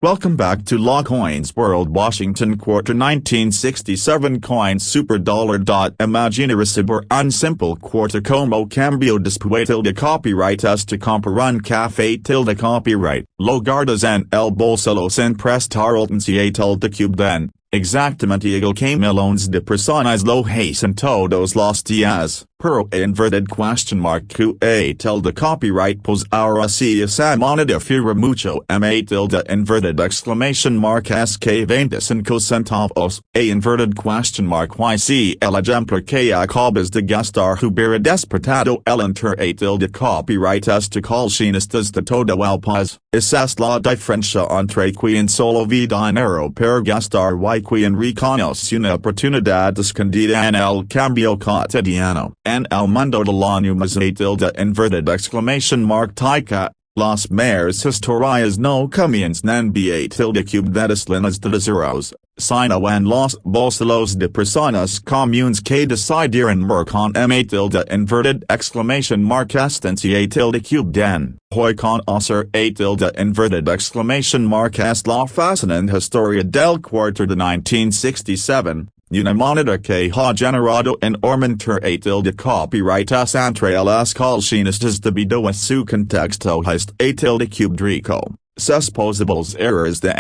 Welcome back to Law Coins World Washington Quarter 1967 Coins Super Dollar. Imaginary por un simple quarter como cambio después tilde copyright este comprar un café tilde copyright lo guardas en el bolsillo sin prestar atención tilde cube den. Exactamente igual que millones de personas lo hacen todos los días, pero inverted question mark QA tilde copyright pues ahora si esa moneda fuera mucho tilde inverted exclamation mark SK 25 centavos, inverted question mark YC el ejemplar que acabas de gastar hubiera despertado el interés tilde copyright este coleccionistas de todo el país, esa es la diferencia entre quien solo ve dinero per gastar y quien reconoce una oportunidad escondida en el cambio cotidiano. En el mundo de la numeración tilde inverted exclamation mark tica, las mares historias no comienzan tilde cube de las líneas de ceros, sino en los bolsillos de personas comunes que decidieron ver con tilde inverted exclamation mark estancia tilde cube den. Hoy conocer tilde inverted exclamation mark es la fascinante historia del quarter de 1967. Una moneda que ha generado enormemente tilde copyright entre las coleccionistas debido a su contexto tilde cube rico. Sus posibles errores de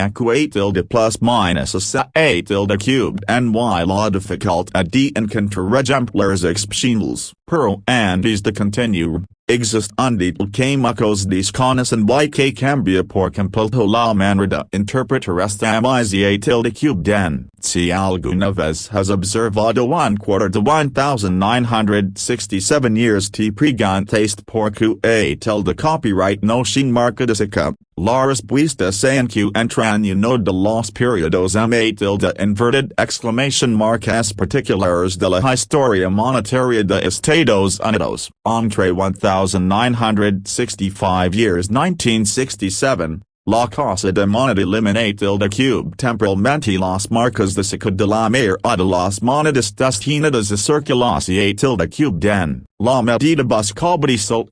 tilde plus minus a tilde cube ny la dificultad de encontrar ejemplares especiales, pero antes de continuar, existen químicos desconocen y que cambia por completo la manera de interpretar esta misma tilde cube den. Si alguna vez has observado un quarter de 1967 years te preguntaste por QA tilde copyright no sin marca de seca, la respuesta se encuentra en uno de los periodos tilde inverted exclamation mark es particulares de la historia monetaria de Estados Unidos, entre 1965 years 1967. La Casa de Moneda elimina tilde cube temporalmente las marcas de seca de la mayoría de las monedas destinadas a circulación tilde cube den. La medida buscaba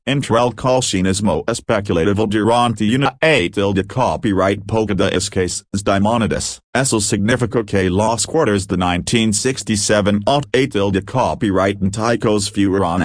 entre el coleccionismo especulativo durante una tilde copyright poca de escasez de monedas. Eso significa que los quarters de 1967 tilde copyright anticos fueron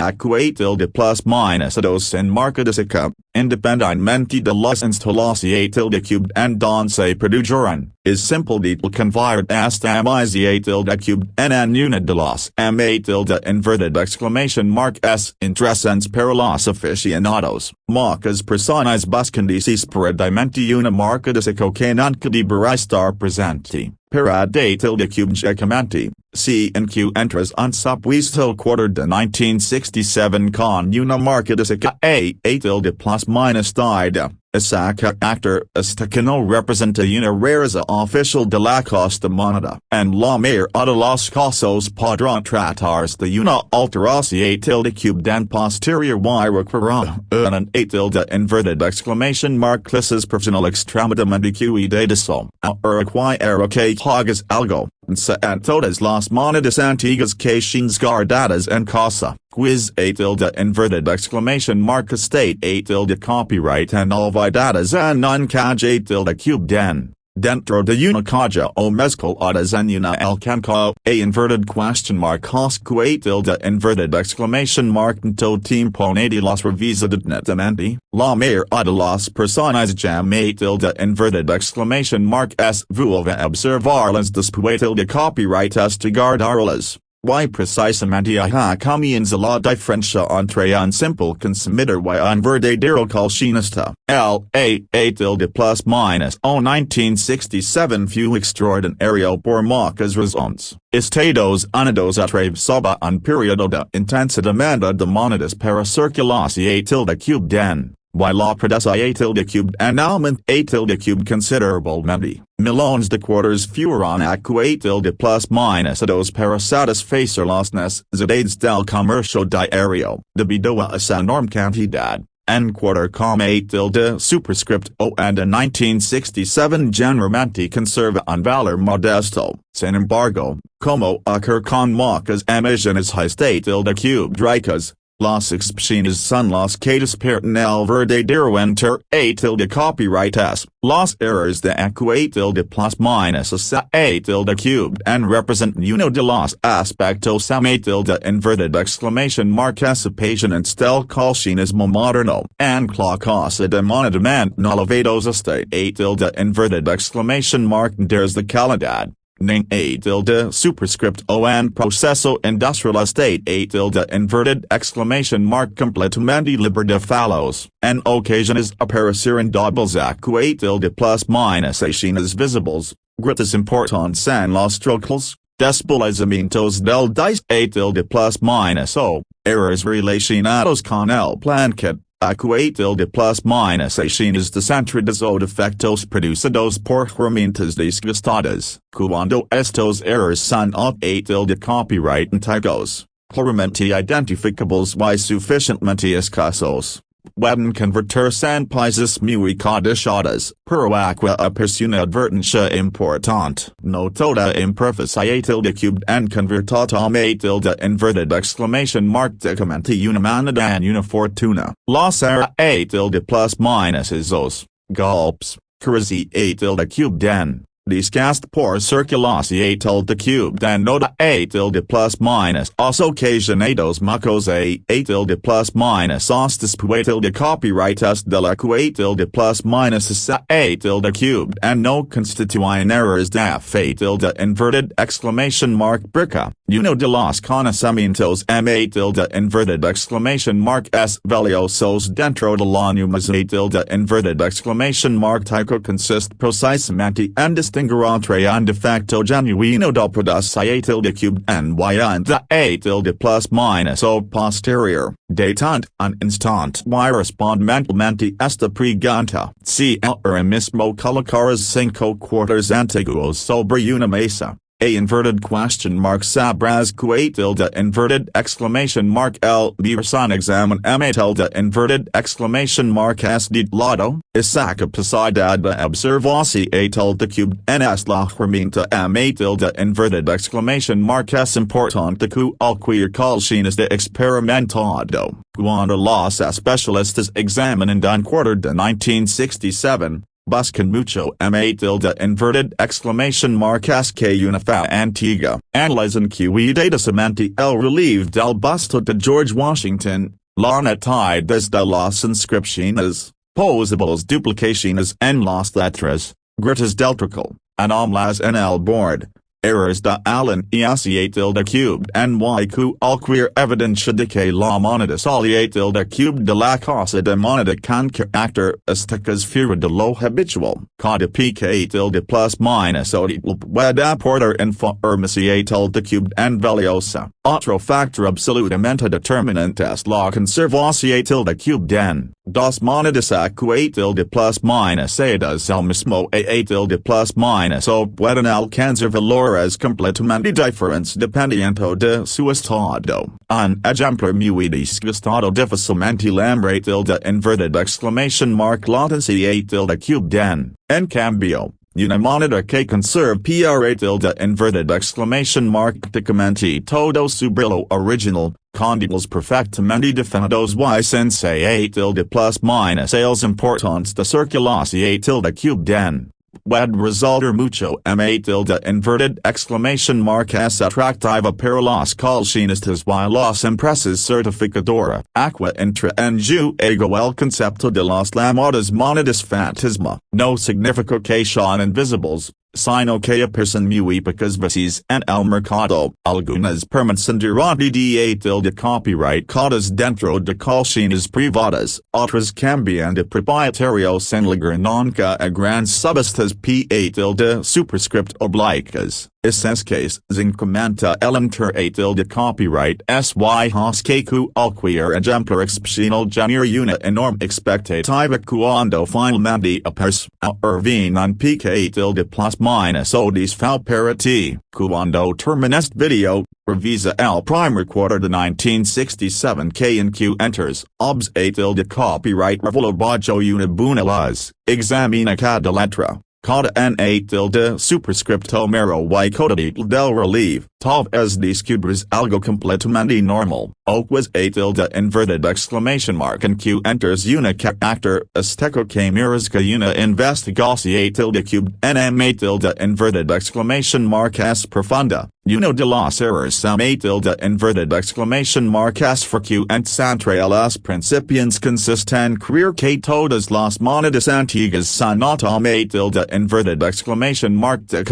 tilde plus minus dos en marca de seca, independientemente de las instalaciones tilde cube en donde se produjeron. Es simple de convertir esta misma tilde cube en una de las tilde inverted exclamation mark s interesantes para los aficionados. Muchas personas buscan desesperadamente una marca de seco que nunca deberá estar presente. Para de tilde cube únicamente, si encuentras un supuesto quarter de 1967 con una marca de seca tilde plus minus de esa característica que no representa una rareza oficial de la costa moneda. En la mayoría de los casos podrán tratarse de una alteración tilde cube den posterior y requerirá un tilde inverted exclamation mark clases personal extremadamente cuidadoso. Requiere que hagas algo. En todas las monedas antiguas que tienes guardadas en casa, quiz tilde inverted exclamation mark estate tilde copyright en olvidadas en un calle tilde cube den. Dentro de una caja o mezcladas en una alcanzan inverted question mark hosque tilde inverted exclamation mark en todo tiempo nadie las revisa netamente. La mayoría de las personas llama tilde inverted exclamation mark s vuelve observarlas después tilde copyright este guardarlas. Y precisamente ahí comienza la diferencia entre un simple consumidor y un verdadero coleccionista. El tilde plus minus o 1967 fue extraordinario por muchas razones. Estados Unidos atravesaba un periodo de intensa demanda de monedas para circulación tilde cube den. Y la presencia tilde cube en aumento tilde cube considerablemente. Millones de quarters fueron tilde plus minus dos para satisfacer las necesidades del comercio diario, debido a esa enorme cantidad. En quarter com tilde superscript o and en 1967 generalmente conserva un valor modesto. Sin embargo, como ocurre con muchas emisiones tilde cube ricas, Las excepciones son las que despiertan el verdadero interés a tilde copyright s. Los errores de eq a tilde plus minus a tilde cubed and represent uno de los aspectos a tilde inverted exclamation mark s pasionance del coleccionismo moderno and la cosa de moneda elevados este a tilde inverted exclamation mark there's the calidad. Ning a tilde superscript o and proceso industrial estate a tilde inverted exclamation mark completamente libre de fallos, en ocasiones aparecer en doubles acu a tilde plus minus aciones visibles, gritas importantes en los trocos, desplazamientos del dice a tilde plus minus o, errors relacionados con el blanquet. Acu a tilde plus minus aciones descentradas o defectos producidos por herramientas desgastadas, cuando estos errors son a tilde copyright antiguos, claramente identificables y suficientemente escasos, pueden convertirse en piezas muy codiciadas, pero aqua es una advertencia importante. No toda imperfección a tilde cubed en convertida a tilde inverted exclamation mark documenta una moneda en una fortuna. Los era a tilde plus minus esos, golpes, crazy a tilde cubed en. Disgust por circulación a tilde cubed and nota a tilde plus minus os ocasionados macos a tilde plus minus os después tilde copyright s de la a tilde plus minus a tilde cubed and no constituyen errors de f a tilde inverted exclamation mark brica, uno de los conocimientos a tilde inverted exclamation mark s valiosos dentro de la numas a tilde inverted exclamation mark tyco consist precisamente en distinguir entre un defecto genuino del producto a tilde cubed y un de a tilde plus minus o posterior, de tant un instant y responde mentalmente esta pregunta. Si el mismo colocaras 5 cuartos antiguos sobre una mesa. A inverted question mark sabrás que a tilde inverted exclamation mark el person examen a tilde inverted exclamation mark es de lado, esa capacidad de observación a tilde cubed en es la herramienta a tilde inverted exclamation mark es importante que cualquier coleccionista de experimentado. Cuando los especialistas examinan un quarter de 1967, buscan mucho a tilde inverted exclamation mark es que una fa antigua, analizan cuidadosamente el relieve del busto de George Washington, la neta desde las inscripciones, posibles duplicaciones en las letras, gritas del trocal, anomalías en el board, errors de Allen y hace a tilde cubed y cualquier evidencia de que la moneda sale a tilde cubed de la cosa de moneda con características fuera de lo habitual. Cada pica a tilde plus minus o puede aportar información a tilde cubed en valiosa. Otro factor absolutamente determinante es la conservación a tilde cubed en dos monedas acu a tilde plus minus es el mismo a tilde plus minus o pueden alcanzar valores completamente diferentes dependiendo de su estado. Un ejemplar muy disgustado difícilmente lembra tilde inverted exclamation mark latencia a tilde cubed en cambio, una moneda que conserva a tilde inverted exclamation mark prácticamente todo su brillo original, con detalles perfectamente definidos y sense a tilde plus minus sales importantes de circulación a tilde cubed puede resultar mucho a tilde inverted exclamation mark es atractiva para los coleccionistas y las empresas certificadoras. Aqua entra en juego el concepto de las llamadas monedas fantasma. No significa que son invisibles, sino que aparecen muy pocas veces en el mercado. Algunas permanecen durante de tilde copyright codas dentro de colecciones privadas, otras cambian de propietarios en la nunca a gran subastas a tilde superscript obliques. Es que incrementa el interés a tilde copyright sy has que cualquier ejemplar excepcional genera una enorme expectativa cuando finalmente aparece Irving un pica a tilde plus minus o desfal para ti. Cuando termina este video, revisa el primer quarter de 1967 que en Q enters, obs a tilde copyright reveló bajo una buena luz, examina cada letra. Cada en a tilde superscripto mero y codadito del relieve, talvez descubres algo completamente normal, o quiz a tilde inverted exclamation mark and Q enters una character azteco que miras que una investigación a tilde cubed nm tilde inverted exclamation mark s profunda, uno de los errors a tilde inverted exclamation mark s for Q and entre las principiantes consiste en creer que todas las monedas antiguas son a tilde inverted exclamation mark de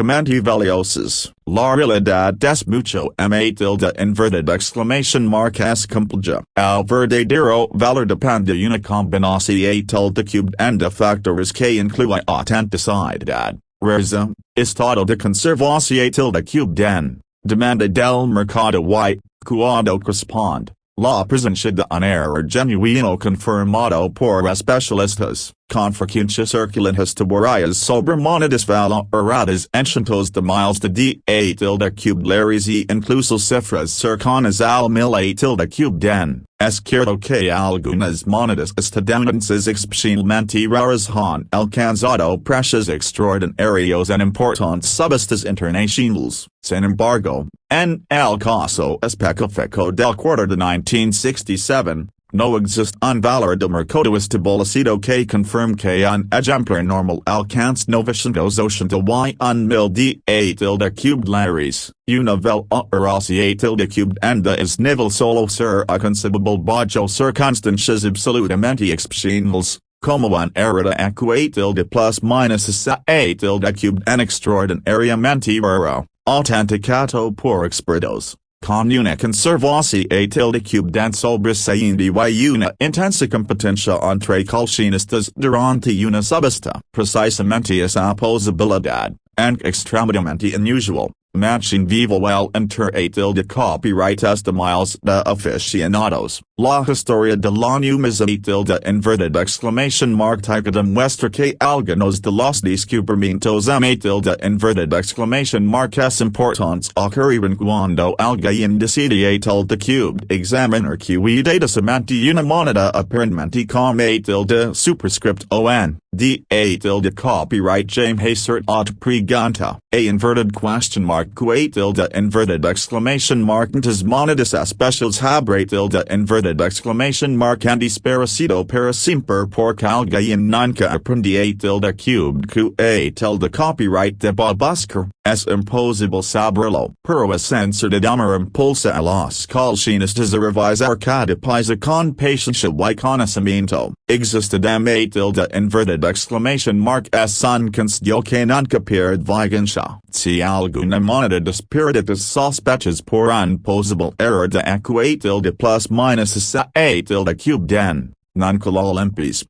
valiosas. La realidad es mucho tilde inverted exclamation mark s compleja. El verdadero valor depende de una combinación tilde cubed de factores que incluye autenticidad, rareza, estado de conservación tilde cubed demanda del mercado y, cuando corresponde, la presencia de un error genuino confirmado por especialistas, con frecuencia circulan teorías sobre monedas valoradas en cientos de miles de tilde cubed lares y incluso cifras cercanas al tilde cubed es cierto que algunas monedas estadounidenses especialmente raras han alcanzado precios extraordinarios en importantes subastas internacionales. Sin embargo, en el caso específico del quarter de 1967, no existe un valor de mercado establecido que confirme que un ejemplar normal alcanza 980 y 1000 tilde cubed lares, una valoración tilde cubed es nivel solo ser a conceivable bajo circunstancias absolutamente excepcionales, como un error de EQ tilde plus minus a tilde cubed extraordinariamente raro, autenticado por expertos. Con una conservación a tilde cubed sobresaliente y una intensa competencia entre coleccionistas durante una subasta. Precisamente esa posibilidad, extremadamente inusual, matching vivo el interés de copyright miles de aficionados. La historia de la numismática tilde inverted exclamation mark type demuestra que algunos de los descubrimientos tilde inverted exclamation mark es importantes ocurrieron cuando alguien decide tilde cubed examinar cuidadosamente una moneda aparentemente con tilde superscript on, tilde copyright James at pregunta, inverted question mark tilde inverted exclamation mark antes monedas especiales habre tilde inverted exclamation mark and disparecido para siempre porque alguien nunca aprendí tilde cubed tilde copyright de buscar, es imposible saberlo, pero es de llamar impulsa a los coleccionistas a revisar cada pieza con paciencia y conocimiento. Existe tilde inverted exclamation mark es un constio que nunca pierde vigencia. Si alguna moneda despierta sospechas por un posible error de EQ tilde plus minus a tilde cubed nunca la limpies,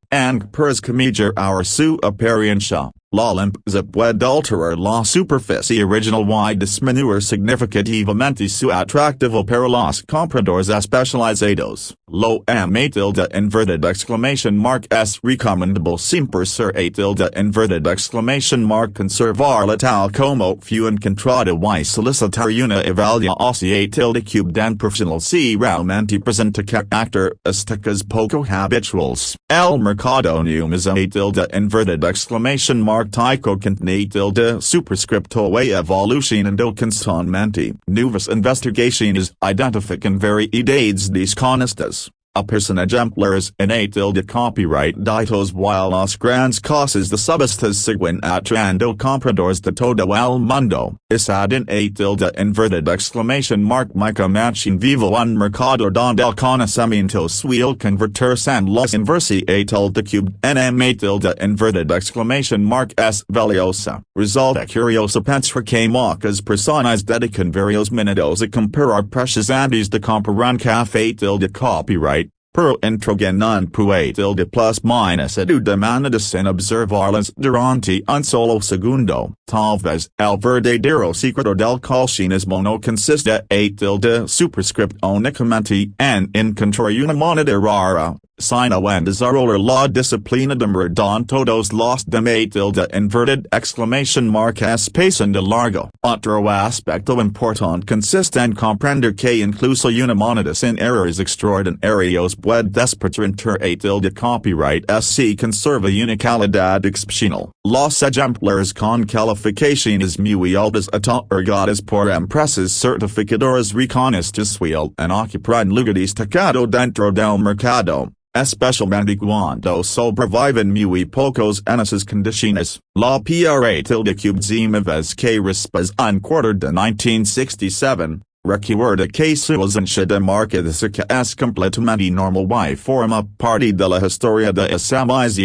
puedes cambiar su apariencia. La limpieza puede alterar la superficie original y disminuir significativamente su atractivo para los compradores especializados. Lo tilde inverted exclamation mark es recomendable siempre ser a tilde inverted exclamation mark conservarla tal como fue encontrada y solicitar una evaluación tilde cubed profesional si realmente presenta características poco habituales. El mercado numismático tilde inverted exclamation mark tyco contiene tilde superscripto y evolucionando constantemente. Nuevas investigaciones identifican variedades desconocidas. Aparecen ejemplares en a tilde copyright datos while los grandes casos de subastas siguen atrayendo compradores de todo el mundo. En a tilde inverted exclamation mark mica matching vivo un mercado donde el conocimiento suele convertirse en los inversi a tilde cubed a tilde inverted exclamation mark es valiosa. Resulta curioso pensar que muchas personas dedican varios minutos a comparar precios antes de comprar un café tilde copyright. Pero introgan un puede tilde plus minus de manera sin observarlas durante un solo segundo. Talvez el verdadero secreto del coleccionismo no consiste a tilde superscript únicamente en encontrar una moneda rara, sino en desarrollar la disciplina de merdon todos los demás tilde inverted exclamation mark espacio de largo. Otro aspecto importante consiste en comprender que incluso una moneda sin errores extraordinarios puede despertar tilde copyright si conserva una calidad excepcional. Los ejemplares con calificaciones muy altas otorgadas por empresas certificadoras reconocidas suelen ocupar lugar destacado dentro del mercado, especialmente cuando sobreviven muy pocos en esas condiciones. La PRA última vez que responde en quarter de 1967, recuerda que su ausencia de marca es completamente normal y forma parte de la historia de Sabías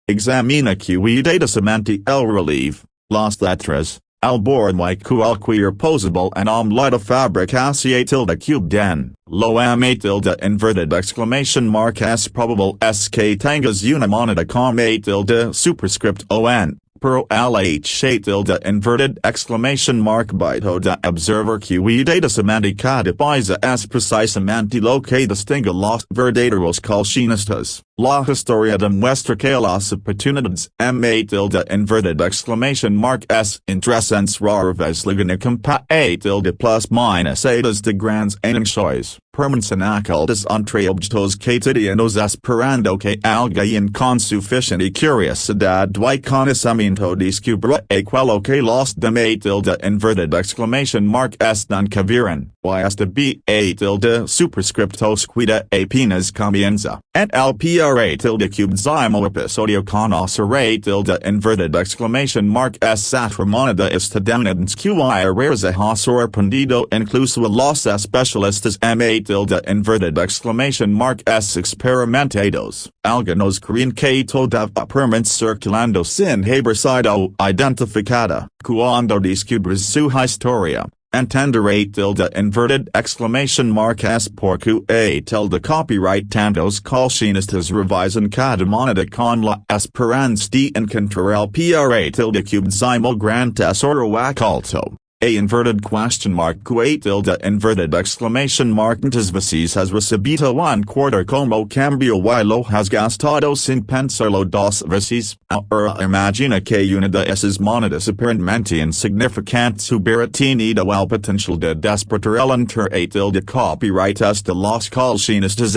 examina cuidadosamente el relieve, las letras, el borde y cualquier posible anomalía de fabricación lo inverted exclamation mark es probable es que tengas una moneda con superscript on. Pero inverted exclamation mark byto de observer cuidadosamente cada pieza es precisamente lo que distingue los verdaderos coleccionistas. La historia demuestra que las oportunidades inverted exclamation mark es interesantes raras ligan plus minus edas de grandes anuncios. Permanecen ocultas entre objetos cotidianos esperando que alguien con suficiente curiosidad y conocimiento descubra aquello que los demás inverted exclamation mark están que vieren, y esta superscriptos cuida apenas comienza. En el próximo episodio conoceré inverted exclamation mark es otra moneda estadounidense cuya rareza ha sorprendido incluso a los especialistas inverted exclamation mark es experimentados. Algunos creen que todavía permanece circulando sin haber sido identificada. Cuando descubres su historia, entenderé inverted exclamation mark es porque copyright tantos coleccionistas revisan cada moneda con la esperanza de encontrar el próximo gran tesoro oculto. Inverted question mark inverted exclamation mark muchas veces has recibido un quarter como cambio y lo has gastado sin pensarlo dos veces. Ahora imagina que una de esas monedas aparentemente insignificantes hubiera tenido el potencial de despertar el interés de copyright de los coleccionistas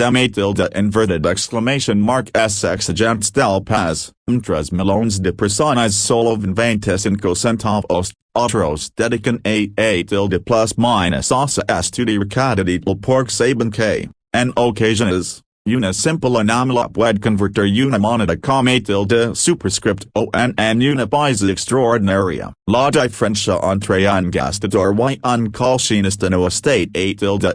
inverted exclamation mark es exigentes del paz. 3 millones de personas solo ven 25 centavos. Otros dedican plus minus hace estudiar cada detalle porque saben que, en ocasiones, una simple anomalía puede convertir una moneda con superscript on en una pieza extraordinaria. La diferencia entre un gastador y un coleccionista no está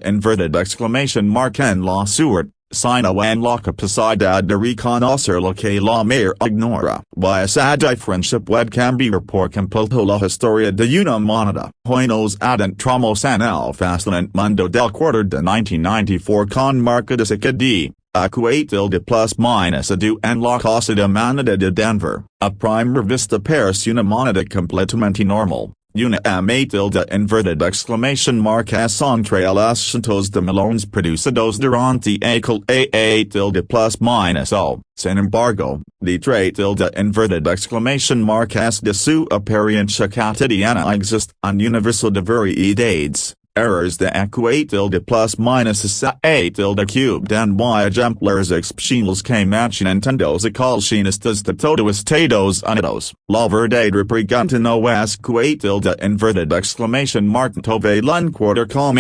inverted exclamation mark en la suerte, sino en la capacidad de reconocer lo que la mayor ignora. Y esa diferencia puede cambiar por completo la historia de una moneda. Hoy nos adentramos en el fascinante mundo del quarter de 1994 con marca de plus minus adu en la casa de moneda de Denver. A primera vista parece una moneda completamente normal. Una inverted exclamation mark es entre los cientos de millones producidos durante aquel plus minus o. Sin embargo, detrás inverted exclamation mark es de su apariencia cotidiana existe un universo de variedades. Errors de plus minus cubed and y ejemplares excepcionales que mantienen los coleccionistas de todo Estados Unidos. La verdadera pregunta no es inverted exclamation mark tove l'un quarter com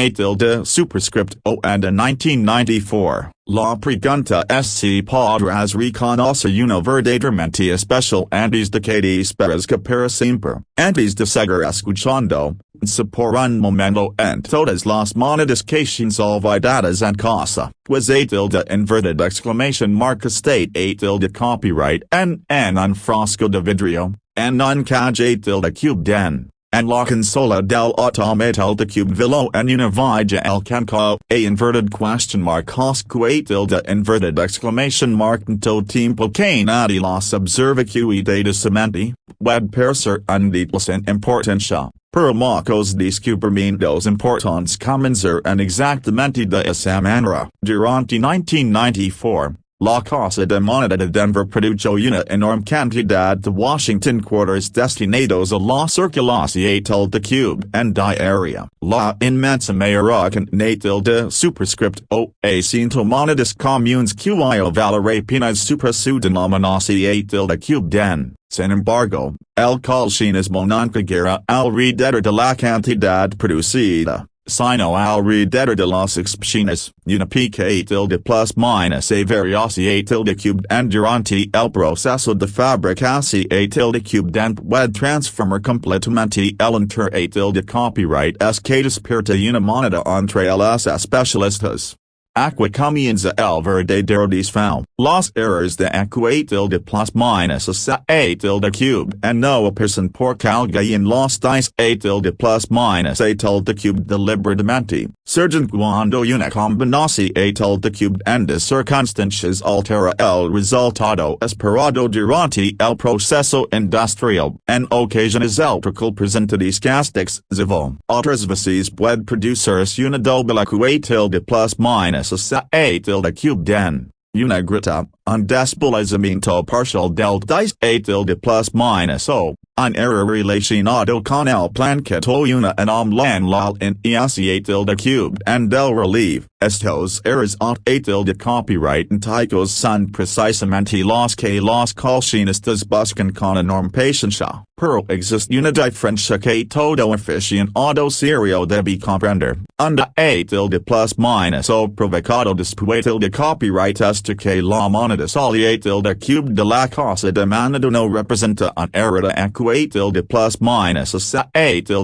superscript o and in 1994. La pregunta es si podrás reconocer una verdaderamente especial antes de que te esperes que para siempre. Antes de seguir escuchando, se por un momento en todas las monedas que son olvidadas en casa, pues inverted exclamation mark state copyright en un frasco de vidrio, en un caja cubed en la consola del automatal de cubevilo en una villa alcanzó inverted question mark inverted exclamation mark todo tiempo que nadie las observa cuidadosamente, puede parecer un detalle sin importancia, Per marcos descubrimientos importantes comenzar en exactamente de esa manera. Durante 1994, la Casa de Moneda de Denver produjo una enorme cantidad de Washington quarters destinados a la circulación de cube en diaria. La inmensa mayoría contiene de superscript o acinto monedas comunes cuyo valor apenas supera su denominación de cube den. Sin embargo, el coleccionismo nunca llega alrededor de la cantidad producida, sino alrededor de las excepciones, una pequeña de plus minus a variación de cube and durante el proceso de fabricación de cube den puede transformar completamente el interés de copyright es que despierta una moneda entre los especialistas. Aqua comienza el verdadero desfile. Los errores de acuñación de plus minus hace de cube and no aparecen porque alguien los dice de plus minus de cube deliberadamente. Surgen cuando una combinación de cube and de circunstancias altera el resultado esperado durante el proceso industrial. En ocasiones el truco presenta desgastes. Otras veces puede producirse una doble acuñación de plus minus hace de cube den. Una grita, un desplazamiento parcial del dice de plus minus o, un error relacionado con el blanqueo una anomalía en el de cube and del relieve. Estos errores de copyright antiguos son precisamente los que los coleccionistas buscan con enorme paciencia. Pero existe una diferencia que todo aficionado serio debe comprender. Una de plus minus o provocado después de copyright hasta que la moneda salida de cube de la casa de moneda no representa un error de acuñación de plus minus hace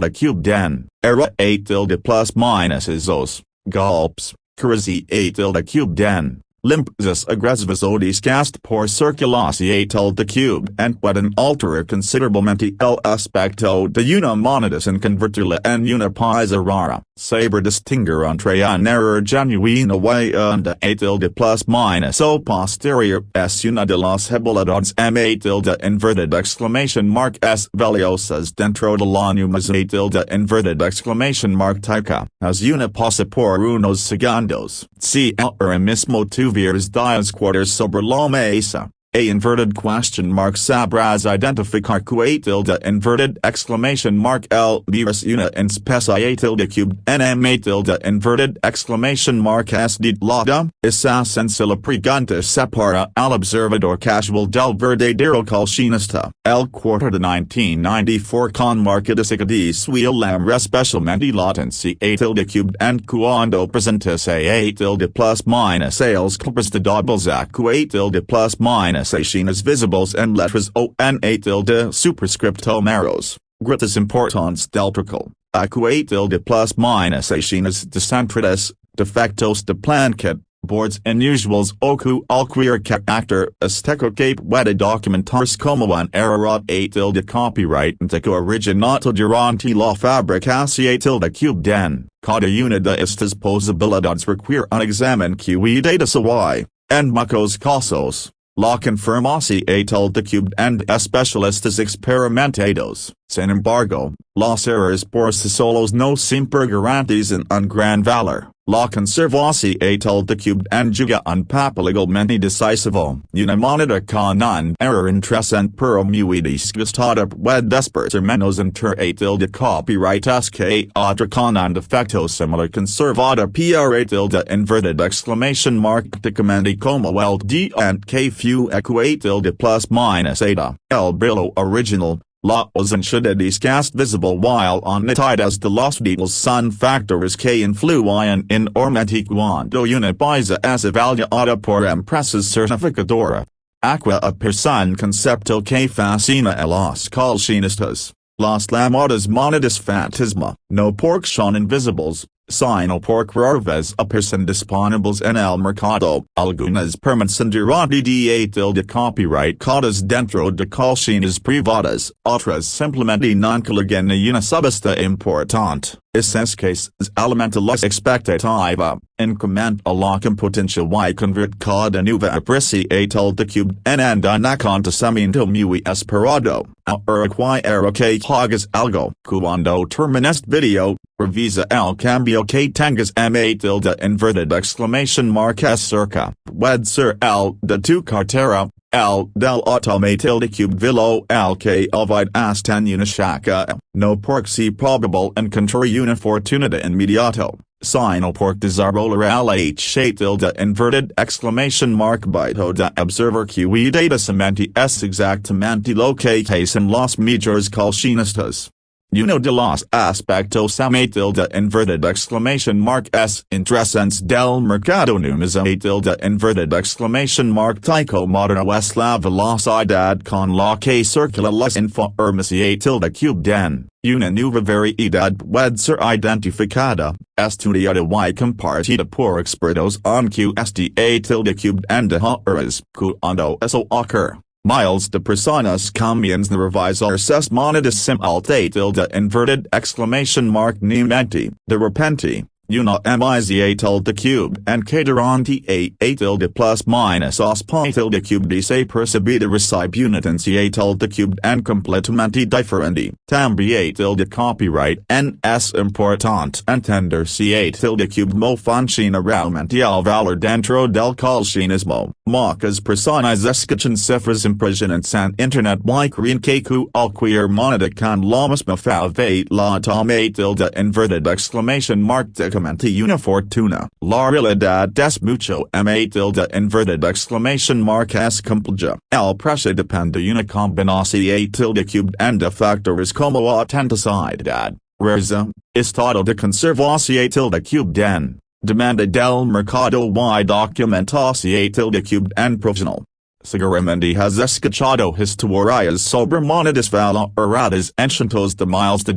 de cube den. Error de plus minus esos golpes. Crazy de cube den. Limpias agresivas o desgaste por circulación de cube and pueden alterar considerablemente el aspecto de una moneda sin convertirla en una pieza rara. Saber distinguir entre un error genuino y una de plus minus o posterior es una de las habilidades de inverted exclamation mark es valiosas dentro de la numeración de inverted exclamation mark tica. Es una pasa por unos segundos. Si ahora mismo tuvieras 10 quarters sobre la mesa, a inverted question mark sabrás identificar que de inverted exclamation mark el virus una especial de cube nm de inverted exclamation mark es de lada. Esa sencilla pregunta separa al observador casual del verdadero coleccionista. El quarter de 1994 con marcadística de suelam especialmente latencia de cube and cuando presentes a de plus minus els clippers de doubles acuñación de plus minus aciones visibles en letras o en de superscripto maros. Gritas importantes del truco. Acuñación de plus minus aciones descentradas, defectos de blanqueo, boards inusuales o cualquier carácter estético que puede documentarse como un error de copyright que originado durante la fabricación de cube den. Cada una de estas posibilidades requiere un examen cuidado y, en muchos casos, la confirmación de cube and especialistas experimentados. Sin embargo, los errores por sí solos no siempre garantizan un gran valor. La conservación de cube and juga un papel igualmente decisivo. Una moneda con un error interesante pero muy disgustada puede despertar menos interés de copyright es que otra con un defecto similar conservada por de inverted exclamation mark prácticamente como el de que fue acuñado de plus minus eta. El brillo original. La ausencia de desgaste visible while on nitidas de los detalles son factores que influyen enormemente cuando una pieza es evaluada por empresas certificadoras. Aqua persona concepto que fascina a los coleccionistas. Las llamadas monedas fantasma, no porque son invisibles, sino porque raras aparecen disponibles en el mercado. Algunas permanecen durante de copyrightadas dentro de colecciones privadas, otras simplemente nunca llegan a una subasta importante. Essence cases elementalis expectativa, increment a locum potential y convert cauda nuva appreciatal the cubed n and anacontasaminto mui esperado, uruguay que hagas algo, cuando terminest video, revisa el cambio que tengas ma tilde inverted exclamation mark s cerca, wed ser el de tu cartera, el del autome tilde cube vilo el que ovid hasta una shaka, no por si probable and contrary una fortunata inmediato, sino por desarrollar el h tilde inverted exclamation mark bito de observer que data sementi es exactamente lo que hacen los mejores coleccionistas. Uno de los aspectos ama tilde inverted exclamation mark s interesantes del mercado numismo tilde inverted exclamation mark tyco moderno es la velocidad con la que circula las informaciones tilde cube den, una nueva variedad puede ser identificada, estudiada y compartida por expertos en esta tilde cube and de raras, cuando eso ocurre. Miles de personas comienzan a revisar sus monedas simultaneamente tilde inverted exclamation mark ni mente, de repente, una miza tilde cube and durante a tilde plus minus ospa tilde cube dice percibida recibe una tendencia tilde cube and completamente diferente, también tilde copyright n es importante entender si a tilde cube mo funciona realmente al valor dentro del coleccionismo. Muchas personas escuchan cifras impresionantes en internet y creen que cualquier moneda con la misma fave la toma tilde inverted exclamation mark decamente una fortuna. La realidad es mucho ma tilde inverted exclamation mark es compleja. El precio depende de una combinación tilde cube and de factores como autenticidad, rareza, estado de conservación tilde cube den, demanda del mercado y documentación tilde cube and profesional. Seguramente has escuchado historias sobre monedas valoradas en cientos de miles de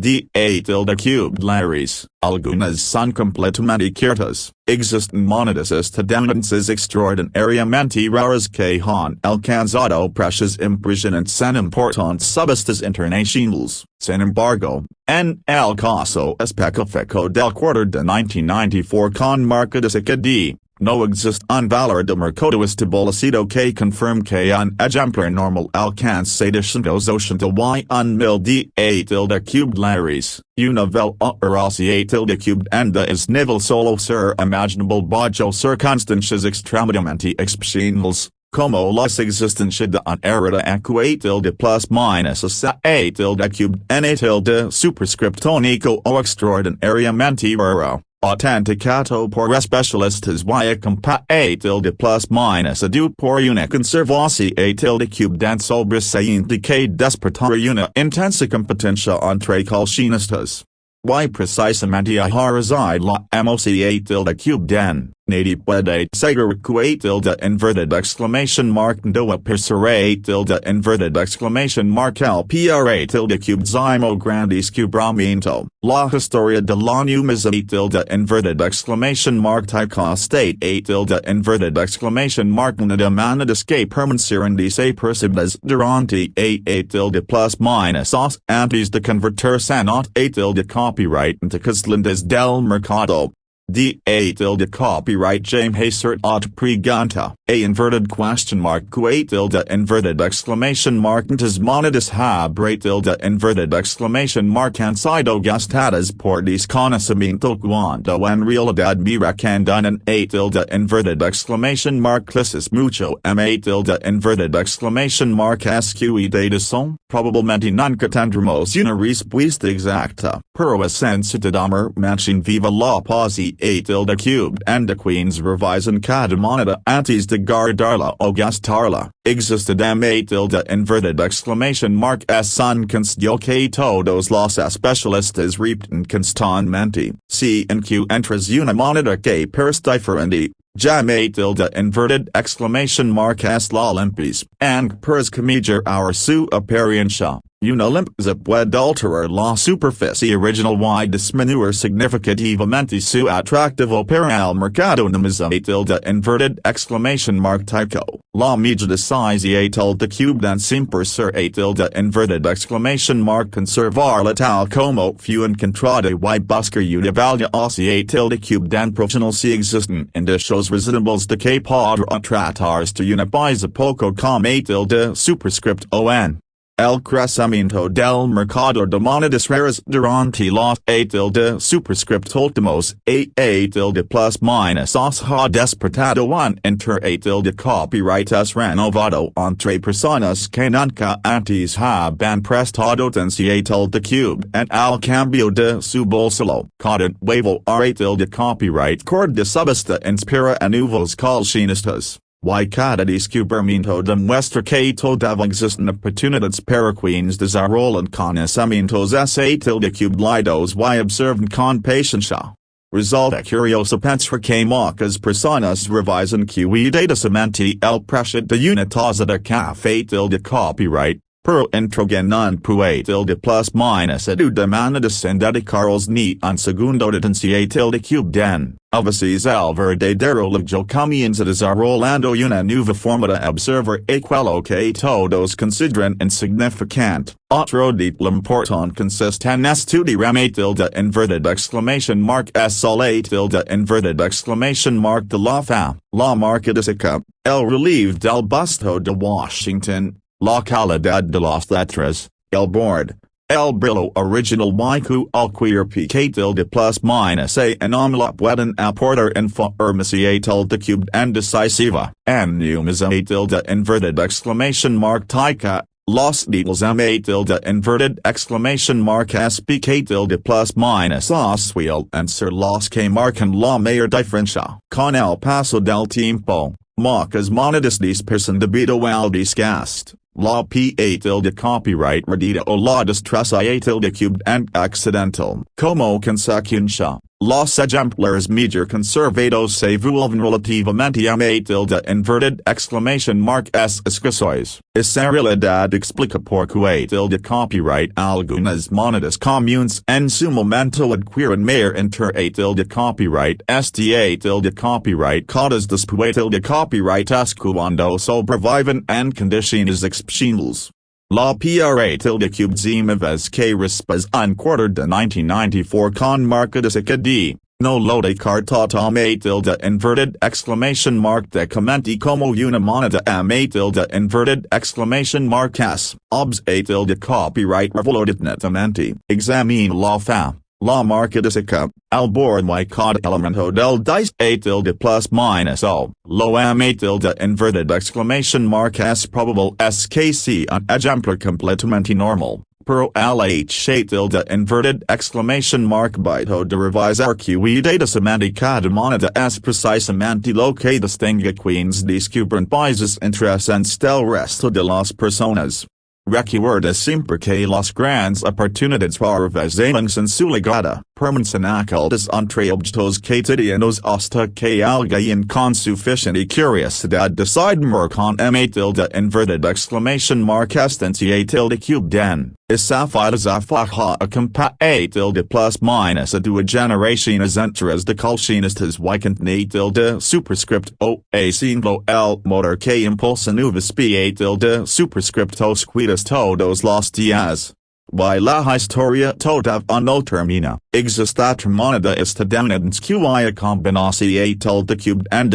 tilde cube lares. Algunas son completamente ciertas. Existen monedas estadounidenses extraordinariamente raras que han alcanzado precios impresionantes en importantes subastas internacionales. Sin embargo, en el caso específico del quarter de 1994 con marca de no existe un valor de mercado establecido que confirme que un ejemplar normal alcanza 280 y 1000 tilde cube lares, una valoración tilde cube and es nivel solo ser imaginable bajo circunstancias extremadamente excepcionales, como las existencia de un era de tilde plus minus a tilde cube n tilde superscriptonico o extraordinariamente raro. Autenticado por especialistas y compa a tilde plus minus adu por una conservación a tilde cube dan sobresaliente que despertar una intensa competencia entre coleccionistas. Y precisamente a reside la moca tilde cube den, nadie puede asegurar que tilde inverted exclamation mark no aparecerá tilde inverted exclamation mark el pra tilde cube zimo grande descubrimiento. La historia de la numismo tilde inverted exclamation mark tyco state a tilde inverted exclamation mark una demanda que permanecieron desapercibidas durante a tilde plus minus os antes de convertirse en a tilde copyright into coslindes del mercado. A tilde copyright James Haysert at Preganta, a inverted question mark que tilde inverted exclamation mark antes monedas habre tilde inverted exclamation mark han sido gastadas por desconocimiento cuando en realidad miracan en a tilde inverted exclamation mark crisis mucho ma tilde inverted exclamation mark sqe son, probablemente nunca tendremos una respuesta exacta, pero es sensitive mention viva la paz a tilde cube and the queens revisan cada moneda antes de guardarla o gastarla. Existe ma tilde inverted exclamation mark es un constio que todos los especialistas repiten constantemente. Si en q entras una moneda que parece diferente, llama tilde inverted exclamation mark es la limpias, and puedes cambiar su apariencia. Una limpeza puede alterar la superficie original y disminuir significativamente su atractivo para el mercado nimiza tilde inverted exclamation mark typo. La medida size tilde cube dan siempre ser tilde inverted exclamation mark conservar la tal como fu encontrada y buscar una valiosa tilde cube dan profesional si existen indicios reasonable's de que podrá tratarse de una pieza poco com tilde superscript on. El crecimiento del mercado de monedas raras durante los tilde superscript últimos tilde plus minus os ha despertado un tilde copyright es renovado entre personas que nunca antes habían prestado atención tilde cube en al cambio de su bolsillo. Cada nuevo tilde copyright cord de subasta inspira a nuevos coleccionistas. Y cada descubrimiento demuestra que todavía existen oportunidades para quienes desarrollan conocimientos tilde cublados y observan con paciencia. Resulta curioso pensar que muchas personas revisan cuidadosamente el precio de una taza de café tilde copyright, pero entregan un puede tilde plus minus edu de monedas sin dedicarles ni un segundo de atención tilde cube den. A veces el verdadero logro comienza desarrollando una nueva forma de observar aquello que todos consideran insignificante. Otro de lo importante consiste en estudiar tilde inverted exclamation mark sol tilde inverted exclamation mark de la fam, la marquesica, el relieve del busto de Washington, la calidad de las letras, el board, el brillo original y cualquier pique tilde plus minus anomalía pueden aportar información tilde cube and decisiva. En numisa tilde inverted exclamation mark tica, los deals tilde inverted exclamation mark pique tilde plus minus suelen ser los que marcan la mayor diferencia. Con el paso del tiempo, muchas monedas dispersan debido al desgaste. La PA tilde copyright redita o la destreza tilde cube and accidental. Como consecuencia, los ejemplares mejor conservados se vuelven relativamente tilde inverted exclamation mark escasos. Esa realidad explica por qué tilde copyright algunas monedas comunes en su momento adquieren mayor tilde copyright este tilde copyright codas después tilde copyright cuando sobreviven en condiciones excepcionales. La PRA tilde cube zima vez que respas un quarter de 1994 con marquesica d. No lo de carta tilde inverted exclamation mark de comenti como una moneda tilde inverted exclamation mark s. Obs tilde copyright revelado netamente. Examine la fam. La marquesica, al bord y cada elemento del dice tilde plus minus o, lo tilde inverted exclamation mark es probable es que sea un ejemplar completamente normal, pero el tilde inverted exclamation mark bajo de revisar cuidadosamente cada moneda es precisamente lo que distingue quienes descubren países interesantes del resto de las personas. Recuerda siempre que las grandes oportunidades parvezan en su llegada, permanecen ocultas entre objetos cotidianos hasta que alguien con suficiente curiosidad decide mirar con tilde inverted exclamation mark estancia tilde cube den. Esa faja acampa tilde plus minus a dos generaciones enteras de coleccionistas y contene tilde superscript o siendo el motor que impulsa nuevas tilde superscript os cuidas todos los días. Y la historia todavía no termina. Existe otra moneda estadounidense cuya combinación tilde cube and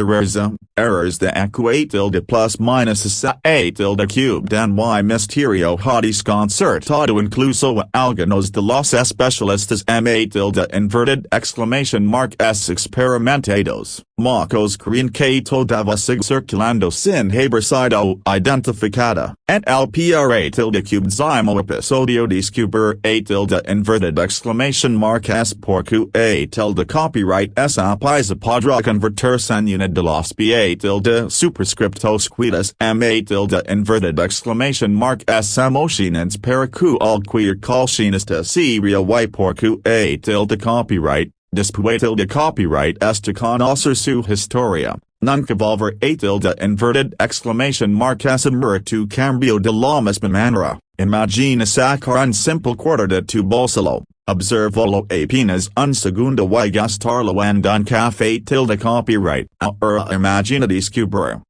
errors de tilde plus minus tilde cube dan y misterio ha desconcertado incluso algunos de los especialistas tilde inverted exclamation mark experimentados. Muchos creen que todavía sigue circulando sin haber sido identificada. En el PRA tilde cube zimo episodio descubrir tilde inverted exclamation mark porque tilde copyright esa pieza podrá convertirse en una de las tilde superscriptos cuidas tilde inverted exclamation mark emociones para cualquier coleccionista seria y porque tilde copyright. Después tilde copyright este conocer su historia, nunca volver tilde inverted exclamation mark asumir tu cambio de la misma manera. Imagina sacar un simple quarter de tu bolsillo, observalo apenas un segundo y gastarlo en un café tilde copyright. Ahora imagina descubrir,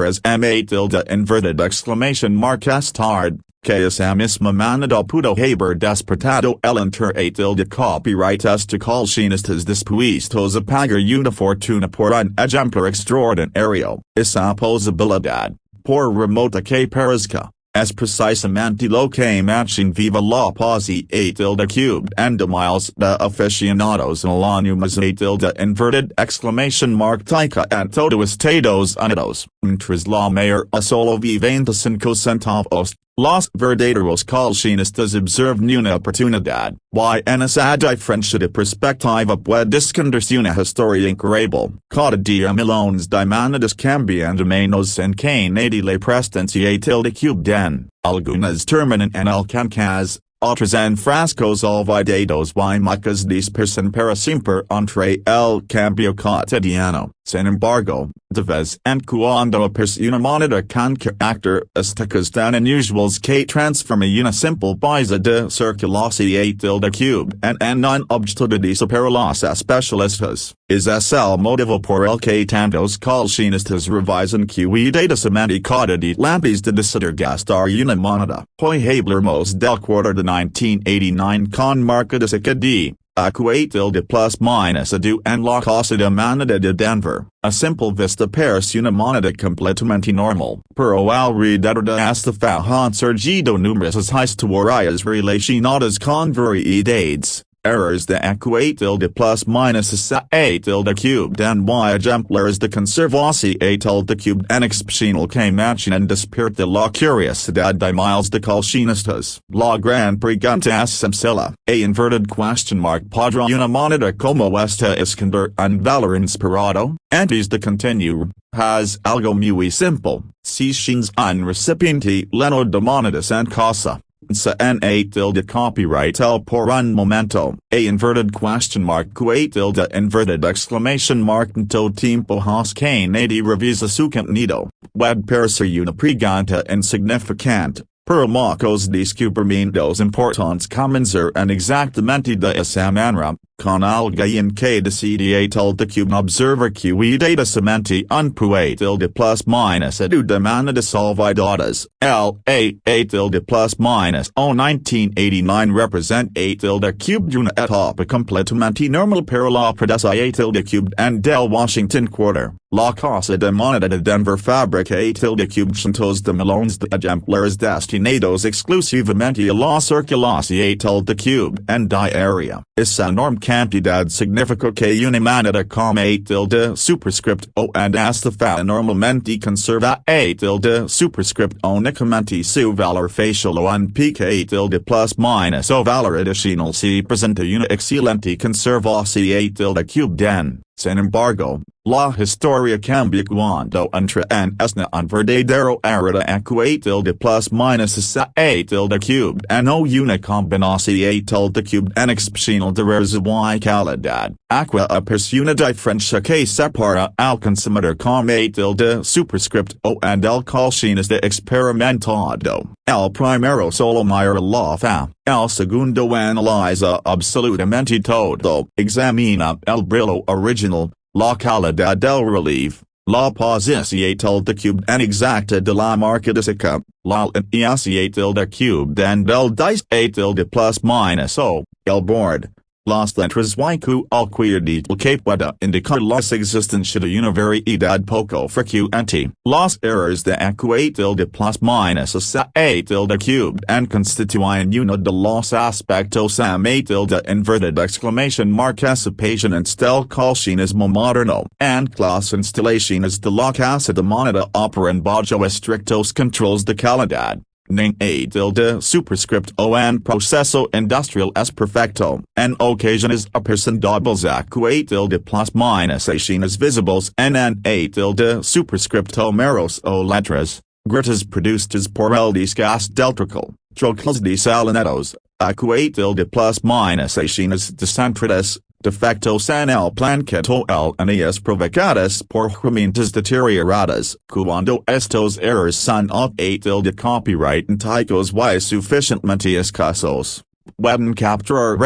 es tilde inverted exclamation mark estard, que esa misma manera pudo haber despertado el interés tilde copyright este coleccionistas dispuestos a pagar una fortuna por un ejemplar extraordinario. Esa posibilidad, por remota que parezca, es precisamente lo que machin viva la posi tilde cubed and miles de aficionados anónimos tilde inverted exclamation mark tica en todo Estados Unidos, mientras la mayor a solo 25 centavos. Los verdaderos coleccionistas observan una oportunidad, y en esa diferencia de perspectiva puede esconderse una historia increíble. Cada día millones de monedas cambiando menos en que nadie le prestancia tilde cubed algunas terminan en alcanzan, otras en frascos olvidados y muchas dispersan para siempre entre el cambio cotidiano. Sin embargo, de vez en cuando aparece una moneda con características tan inusuales que transforma una simple pieza de circulación tilde cubed en un objeto de deseo para los especialistas. Es el motivo por el que tantos coleccionistas revisan cuidadosamente cada día antes de decidir gastar una moneda. Hoy hablaremos del quarter de 1989 con marca de de tilde plus minus adu en la casa de moneda de Denver. A simple vista parece una moneda completamente normal, pero alrededor de esta han surgido numerosas historias relacionadas con variedades, errors de tilde plus minus tilde cubed y ejemplares de conservación tilde cubed en excepcional que machin despierta la curiosidad de miles de coleccionistas. La gran pregunta es sencilla, inverted question mark podrá una moneda como esta esconder un valor inspirado? Antes de continuar, has algo muy simple, si tienes un recipiente lleno de monedas en casa. tilde copyright el por un momento, inverted question mark tilde inverted exclamation mark en todo tiempo has que nadie revisa su contenido, web parecer una pregunta insignificante, pero muchos descubrimientos importantes comenzar en exactamente de esa manera, con alguien que decide tilde cubed observer cuidadosamente un puede tilde plus minus edu de monedas olvidadas. El tilde plus minus o 1989 represent tilde cubed una etapa completamente normal para la presencia tilde cubed and del Washington quarter. La casa de moneda de Denver fabrica tilde cubed cientos de millones de ejemplares destinados exclusivamente a la circulación tilde cubed and diaria. Esa enorme cantidad significa que una moneda como tilde superscript o and hasta fa normalmente conserva tilde superscript únicamente su valor facial o un pique tilde plus minus o valor adicional si presenta una excelente conservación tilde cubed. Sin embargo, la historia cambia cuando entra en escena un verdadero era de tilde plus minus tilde cubed o una combinación tilde cubed en excepcional de raras y calidad. Aqua aparece una diferencia que separa al consumidor como tilde superscript o and el coleccionista experimentado. El primero solo mira la fa, el segundo analiza absolutamente todo, examina el brillo original, la calidad del relieve, la posición tilde cubed en exacta de la marca física, la alineación tilde cubed en del dice tilde plus minus o, el board. Las letras y cualquier que pueda indicar la existencia de una variedad poco frecuente. Los errores de tilde plus minus tilde cubed constituyen uno de los aspectos tilde inverted exclamation mark anticipación del coleccionismo moderno, and las instalaciones de la casa de moneda operan bajo estrictos controls de calidad. Ning tilde superscript o en proceso industrial es perfecto, en ocasiones apresentables tilde plus minus acciones visibles en tilde superscripto meros o letras, gritas productas por el desgaste eléctrico, trocas desalinados, tilde plus minus acciones descentradas, defectos en el planqueto las provocadas por herramientas deterioradas, cuando estos errores son de copyright antigos y suficientemente escasos. Pueden capturar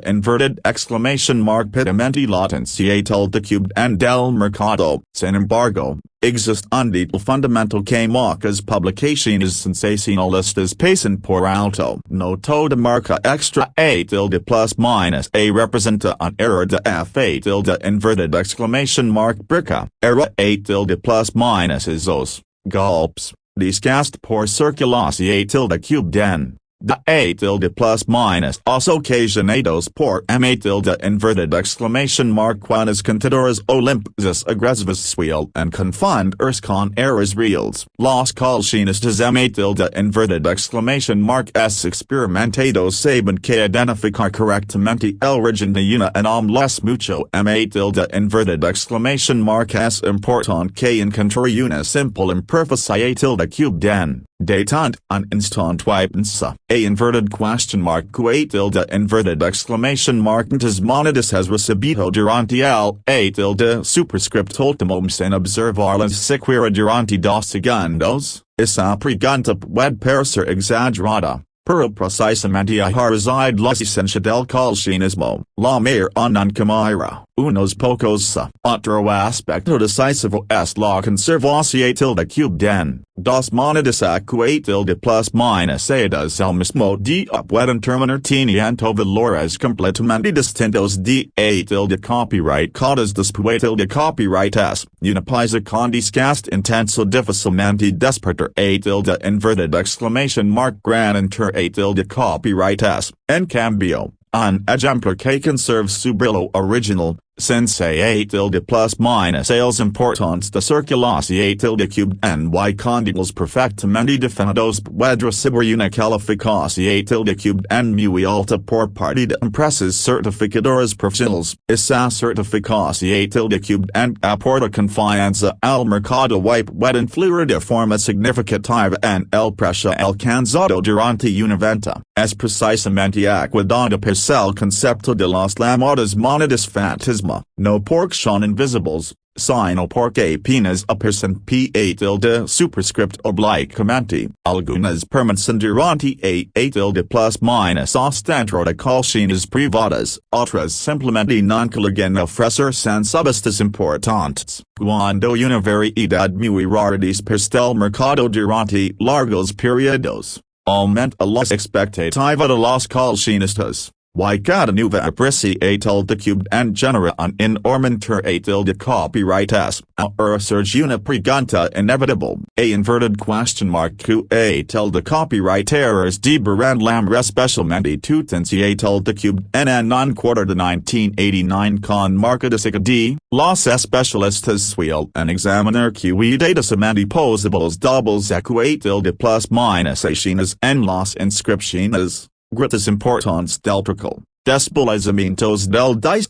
inverted exclamation mark pitamente latencia cubed and del mercado. Sin embargo, existe un detalle fundamental que muchas publicaciones sensacionalistas pasan por alto. No toda marca extra plus minus a representa un error de f inverted exclamation mark brica. Error plus minus esos golpes disgust por circulación cubed en. The plus minus also occasionados por inverted exclamation mark cuanas contadoras olimpisas agresivas suel and confined con errors reals. Los coleccionistas inverted exclamation mark s experimentados saben que identificar correctamente el origen de una anomalía mucho inverted exclamation mark s important que encontrar una simple imperfección cubed en. De tant un instant piensa. A inverted question mark inverted exclamation mark antes monedas has recibido durante el superscript ultimum sin observar las siquiera durante 2 segundos. Esa pregunta puede parecer exagerada, pero precisamente ahí reside la esencia del coleccionismo. La mayor nunca mira unos pocos otro aspecto decisivo es la conservación cubed en. Dos monedas plus minus edas al mismo día pueden terminar teniendo valores completamente distintos de copyright codas después de copyright es una pieza con desgaste intenso difícilmente despertar inverted exclamation mark gran enter de copyright es. En cambio, un ejemplar que conserve su brillo original, since plus minus sales importantes de circulación cubed en y conditos perfectamente definidos puede recibir una calificación cubed en muy alta por parte de empresas certificadoras profesionales. Esa certificación cubed en aporta confianza al mercado y puede influir de forma significativa en el precio alcanzado durante una venta. Es precisamente aquí donde pasa el concepto de las llamadas monedas fantasma. No porque son invisibles, sino porque apenas aparecen de superscript obliquamente. Algunas permanecen durante plus minus dentro de colecciones privadas, otras simplemente nunca llegan a ofrecer subastas importantes. Cuando una variedad muy rara dispersa el mercado durante largos periodos, aumenta la expectativa de los coleccionistas. Y cada nueva apreciación cubed en genera un enorme de copyright es. Ahora surge una pregunta inevitable. A inverted question mark de copyright errors deberán la especialmente tutencia cubed en un quarter de 1989 con marca de de los especialistas suelen examinar cuidadosamente posibles doubles de plus minus en las inscripciones. Gritas importantes del truco, desplazamientos del dice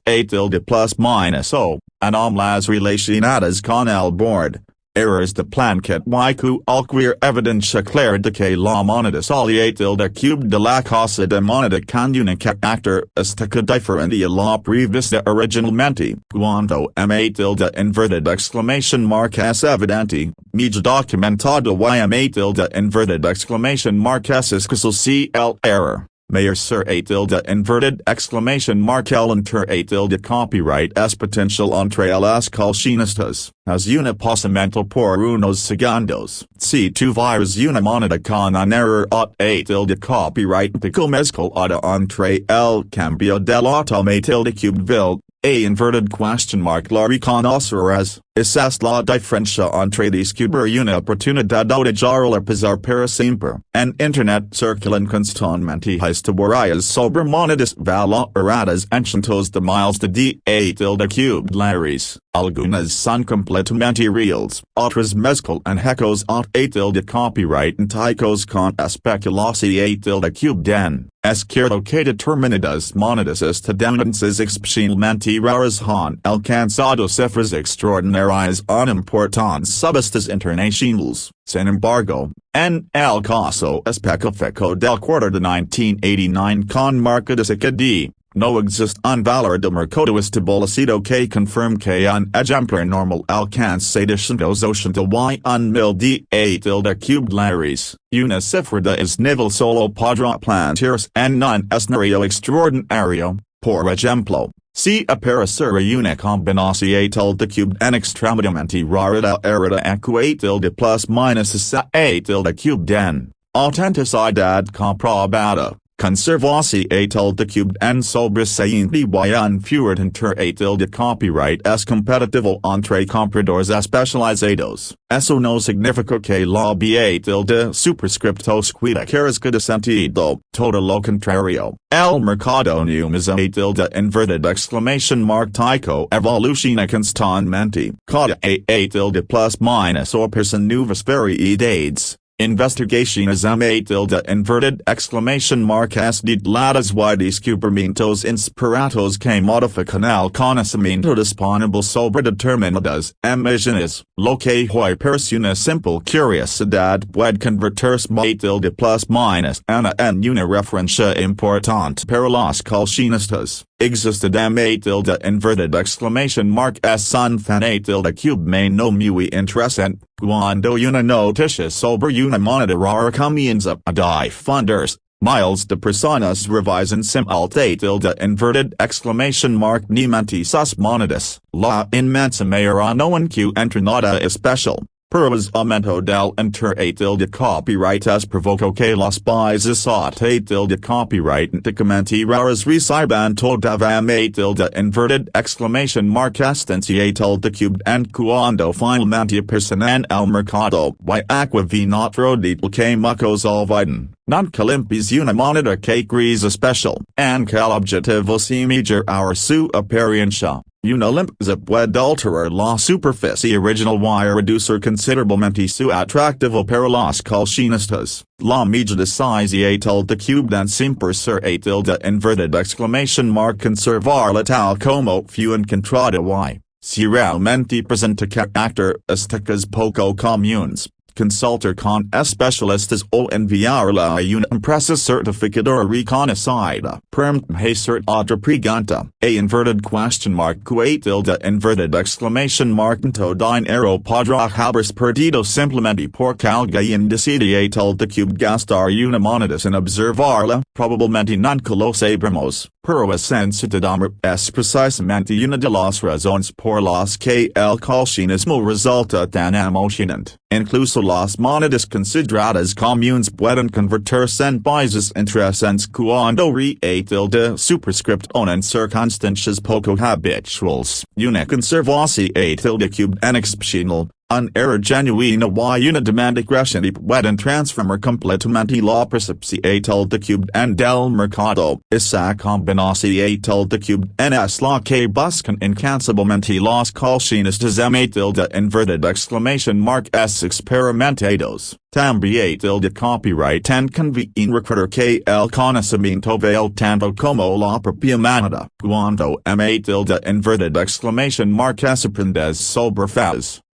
de plus minus o, anomalías relacionadas con el board, errors de planquet y cualquier evidencia clara de que la moneda sale de cube de la casa de moneda con un carácter estético diferente a la prevista originalmente. Cuando de inverted exclamation mark es evidente, media documentado y de inverted exclamation mark es escaso el error. Mayor ser de inverted exclamation mark el enter de copyright es potential entre las coleccionistas. As una pasamento por unos segundos. Si tuvieras una moneda con un error de copyright pico mezclada entre el cambio del automate de cubeville, a inverted question mark la reconocerás. Esa es la diferencia entre descubrir una oportunidad de hallarla pasar para siempre. En Internet circulan constantemente historias sobre monedas valoradas en cientos de miles de cubed lares. Algunas son completamente reales, otras mezclan ecos de copyright antigos con especulación de cubed en. Es cierto que determinadas monedas estadounidenses especialmente raras han alcanzado cifras extraordinarias en importantes subastas internacionales. Sin embargo, en el caso específico del quarter de 1989 con marca de no exist un valor de mercado establecido que confirm que un ejemplar normal alcanza $280 y mil de $8 una cifra de es nivel solo podrá plantearse en un escenario extraordinario, por ejemplo. Si aparecer una combinación de cube en extremadamente rara de equatil de plus minus a cube den autenticidad comprobada, conservación de cube en sobresaliente y un fuerte interés de copyright es competitivo entre compradores especializados. Eso no significa que la batil de superscriptos cuida carezca de sentido, todo lo contrario. El mercado numismátil de inverted exclamation mark tyco evoluciona constantemente. Cada atil de plus minus o person nuevas variedades. Investigaciones de inverted exclamation mark descritas y descubrimientos inspirados que modifican el conocimiento disponible sobre determinadas imágenes, lo que hoy parece una simple curiosidad puede convertirse de plus minus en una referencia importante para los coleccionistas. Existe de inverted exclamation mark es un fanatil de cube me no muy interesante, cuando una noticia sobre una moneda rara comienza a difundirse, miles de personas revisan simultáneamente de inverted exclamation mark ni mente sus monedas. La inmensa mayoría no encuentra nada especial. Pero el aumento del interés de copyright es provocó que los países de copyright anticamente raros reciban todavía de inverted exclamation mark estanciatal de cube en cuando finalmente aparecen en el mercado y aquavi otro de que muchos olvidan. Nunca limpies una moneda que gris especial, en que el objetivo es mejorar su apariencia. Una limpieza puede alterar la superficie original y reducir considerablemente su atractivo para los coleccionistas. La medida societal de cube den siempre será de inverted exclamation mark conservarla tal como fue encontrada y, si realmente presenta características poco comunes, consultar con especialistas o enviarla a una empresa certificadora reconocida. Hacer otra pregunta. A inverted question mark cuatil de inverted exclamation mark to dinero podrá haberse perdido simplemente porque alguien decidió de cube gastar una moneda sin observarla, probablemente nunca lo sabremos. Pero sensitivamente es precisamente una de las razones por las que el coleccionismo resulta tan emocionante. Incluso las monedas consideradas comunes pueden convertirse en países interesantes cuando reatil de superscripción en circunstancias poco habituales. Una conservación de cube en excepcional. Un error genuino y una demanda creciente pueden transformar completamente la percepción de cube en del mercado. Esa combinación de cube en es la que buscan incansablemente los coleccionistas de inverted exclamation mark es experimentados. También de copyright en conviene recordar que el conocimiento vale tanto como la propia moneda. Cuando de inverted exclamation mark es aprendes sobre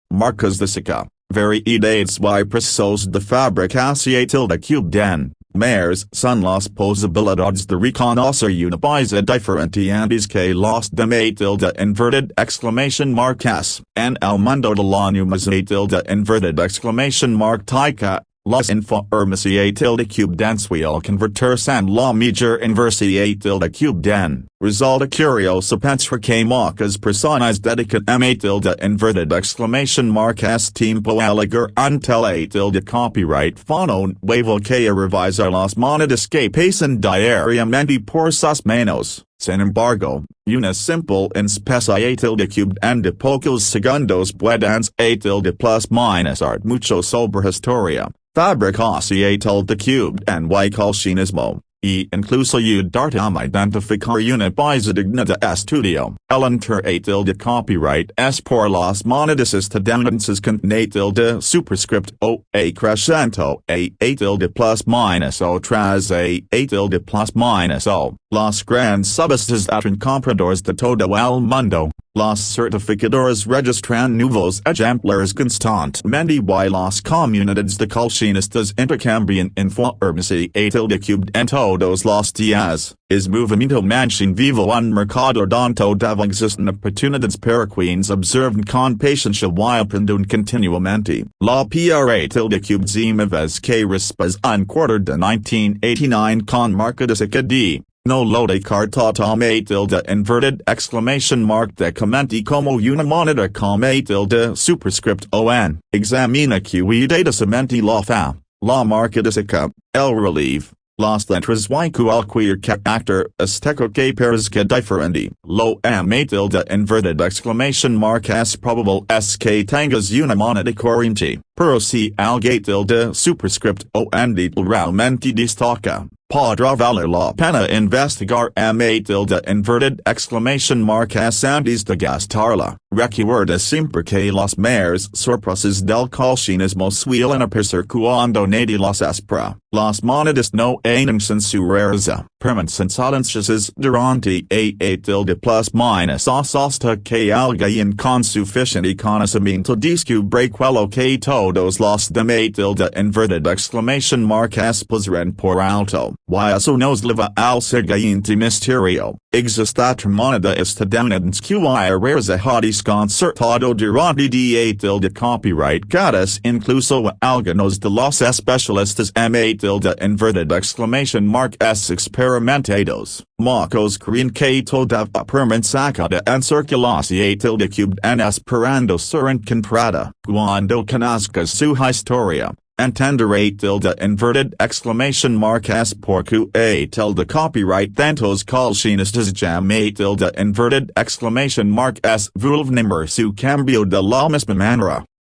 marcas de saca, variedades y precios de fabricación de cube den, mayores son las posibilidades de reconocer una pieza diferente antes que los demás de inverted exclamation mark es, en el mundo de la numismática de inverted exclamation mark tyca. Las informaciones de cube den suelen convertirse en la mayor inversión de cube den. Resulta curioso pensar que muchas personas dedican de inverted exclamation mark es tiempo a ligar un teletil de copyright fono nuevo que a revisar las monedas que pasan diariamente por sus manos. Sin embargo, una simple inspeciación de cube en de pocos segundos puede de plus minus art mucho sobre historia. Fabricación de cube en y coleccionismo, y incluso ayudarte a identificar una pieza digna de estudio. El interés de copyright es por las monedas estadounidenses con de superscript o a crecimiento a de plus minus o tras a de plus minus o. Los grandes subastas atran compradores de todo el mundo. Los certificadores registran nuevos ejemplares constantemente y las comunidades de coleccionistas intercambian información en todos los días. Es movimiento manchen vivo un mercado donde debe existen oportunidades para quienes observan con paciencia y aprenden continuamente. La última vez que respes un quarter de 1989 con marca de de no lo de carta tome tilde inverted exclamation mark de comenti como una moneda come tilde superscript on. Examina cuidadosamente la fa, la marca de el relieve, las letras y cualquier carácter estético que parezca diferente. Lo ame tilde inverted exclamation mark es probable es que tengas una moneda corriente, pero si algo tilde superscript on realmente destaca, podrá valer la pena investigar ame tilde inverted exclamation mark es antes de gastarla. Recuerda siempre que las mayores sorpresas del coleccionismo suelen aparecer cuando nadie las espera. Las monedas no anuncian su rareza, permanecen silenciosas durante tilde plus minus hasta que alguien con suficiente conocimiento descubre quello que todos los demás tilde inverted exclamation mark es pasarán por alto. Y eso nos lleva al siguiente misterio. Existe otra moneda estadounidense cuya rareza ha desconcertado durante tilde copyright gatas incluso algunos de los especialistas tilde inverted exclamation mark es experimentados. Muchos creen que toda permanecida en circulación tilde cubed en esperando ser encontrada. Cuando conozcas su historia, entenderé tilde inverted exclamation mark es porque tilde copyright tantos coleccionistas llame tilde inverted exclamation mark es vulnerable su cambio de la misma manera.